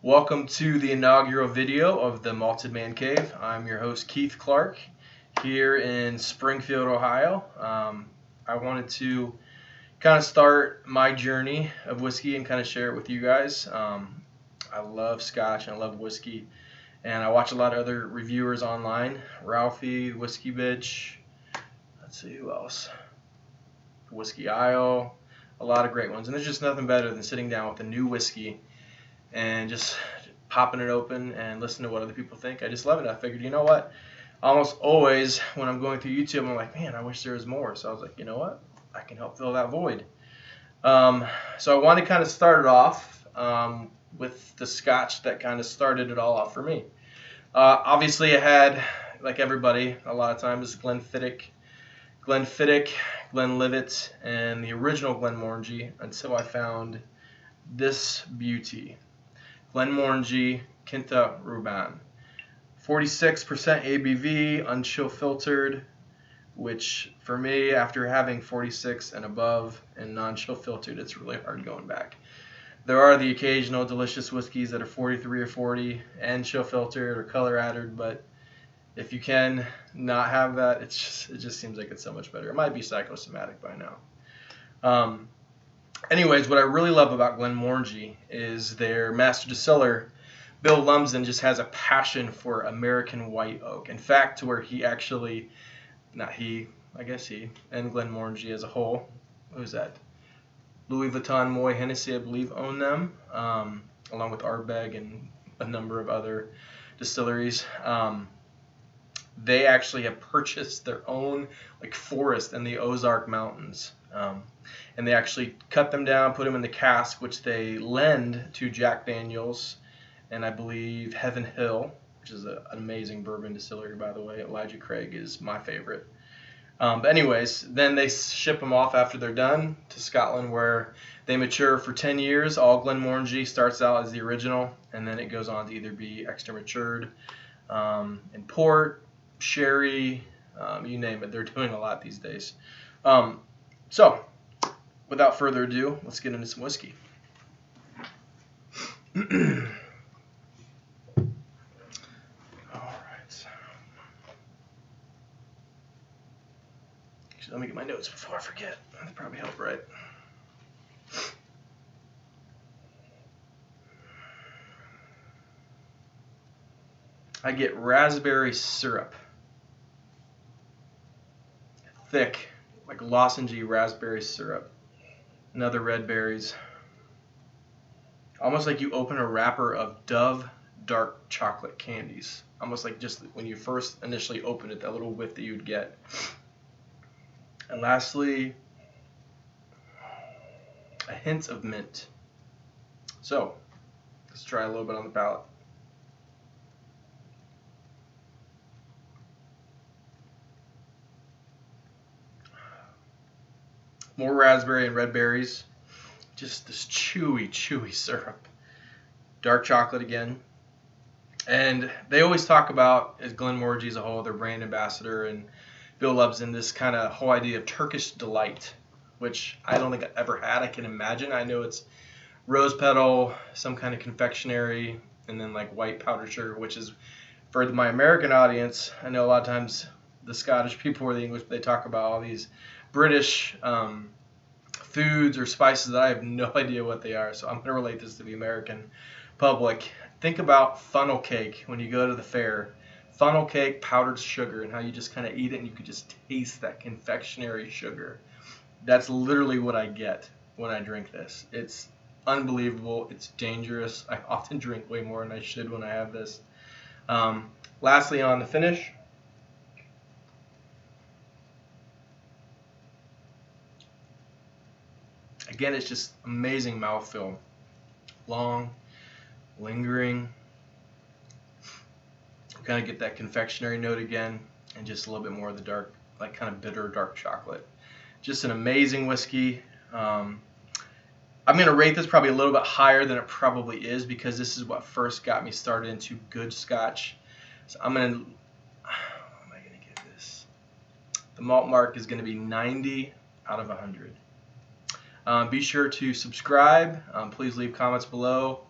Welcome to the inaugural video of the Malted Man Cave. I'm your host Keith Clark here in Springfield, Ohio. I wanted to kind of start my journey of whiskey and kind of share it with you guys. I love Scotch and I love whiskey, and I watch a lot of other reviewers online. Ralphie, Whiskey Bitch, let's see who else, Whiskey Isle, a lot of great ones. And there's just nothing better than sitting down with a new whiskey and just popping it open and listening to what other people think. I just love it. I figured, you know what? Almost always when I'm going through YouTube, I'm like, man, I wish there was more. So I was like, you know what? I can help fill that void. So I want to kind of start it off with the Scotch that kind of started it all off for me. Obviously, I had, like everybody, a lot of times Glenfiddich, Glenlivet, and the original Glenmorangie until I found this beauty. Glenmorangie Quinta Ruban, 46% ABV, unchill filtered, which for me, after having 46 and above and non-chill filtered, it's really hard going back. There are the occasional delicious whiskeys that are 43 or 40 and chill filtered or color added, but if you can not have that, it just seems like it's so much better. It might be psychosomatic by now. Anyways, what I really love about Glenmorangie is their master distiller, Bill Lumsden, just has a passion for American white oak. In fact, to where he actually, not he, I guess he, and Glenmorangie as a whole, who's that? Louis Vuitton, Moët Hennessy, I believe, own them, along with Ardbeg and a number of other distilleries. They actually have purchased their own forest in the Ozark Mountains. And they actually cut them down, put them in the cask, which they lend to Jack Daniels and I believe Heaven Hill, which is an amazing bourbon distillery, by the way. Elijah Craig is my favorite. But anyways, then they ship them off after they're done to Scotland, where they mature for 10 years. All Glenmorangie starts out as the original, and then it goes on to either be extra matured in port, sherry, you name it. They're doing a lot these days. So, without further ado, let's get into some whiskey. Alright. Actually, let me get my notes before I forget. That'd probably help, right? I get raspberry syrup. Thick, like lozengey raspberry syrup. Another red berries. Almost like you open a wrapper of Dove dark chocolate candies. Almost like just when you first initially open it, that little whiff that you'd get. And lastly, a hint of mint. So, let's try a little bit on the palate. More raspberry and red berries. Just this chewy syrup. Dark chocolate again. And they always talk about, as Glenmorangie as a whole, their brand ambassador, and Bill Lumsden, this kind of whole idea of Turkish delight, which I don't think I've ever had. I can imagine. I know it's rose petal, some kind of confectionery, and then like white powdered sugar, which is, for my American audience, I know a lot of times the Scottish people or the English, they talk about all these British foods or spices that I have no idea what they are. So I'm going to relate this to the American public. Think about funnel cake when you go to the fair. Funnel cake, powdered sugar, and how you just kind of eat it and you could just taste that confectionery sugar. That's literally what I get when I drink this. It's unbelievable. It's dangerous. I often drink way more than I should when I have this. Lastly, on the finish, again, it's just amazing mouthfeel. Long, lingering. You kind of get that confectionery note again, and just a little bit more of the dark, like kind of bitter dark chocolate. Just an amazing whiskey. I'm going to rate this probably a little bit higher than it probably is, because this is what first got me started into good Scotch. So I'm going to, what am I going to give this? The malt mark is going to be 90 out of 100. Be sure to subscribe. Please leave comments below.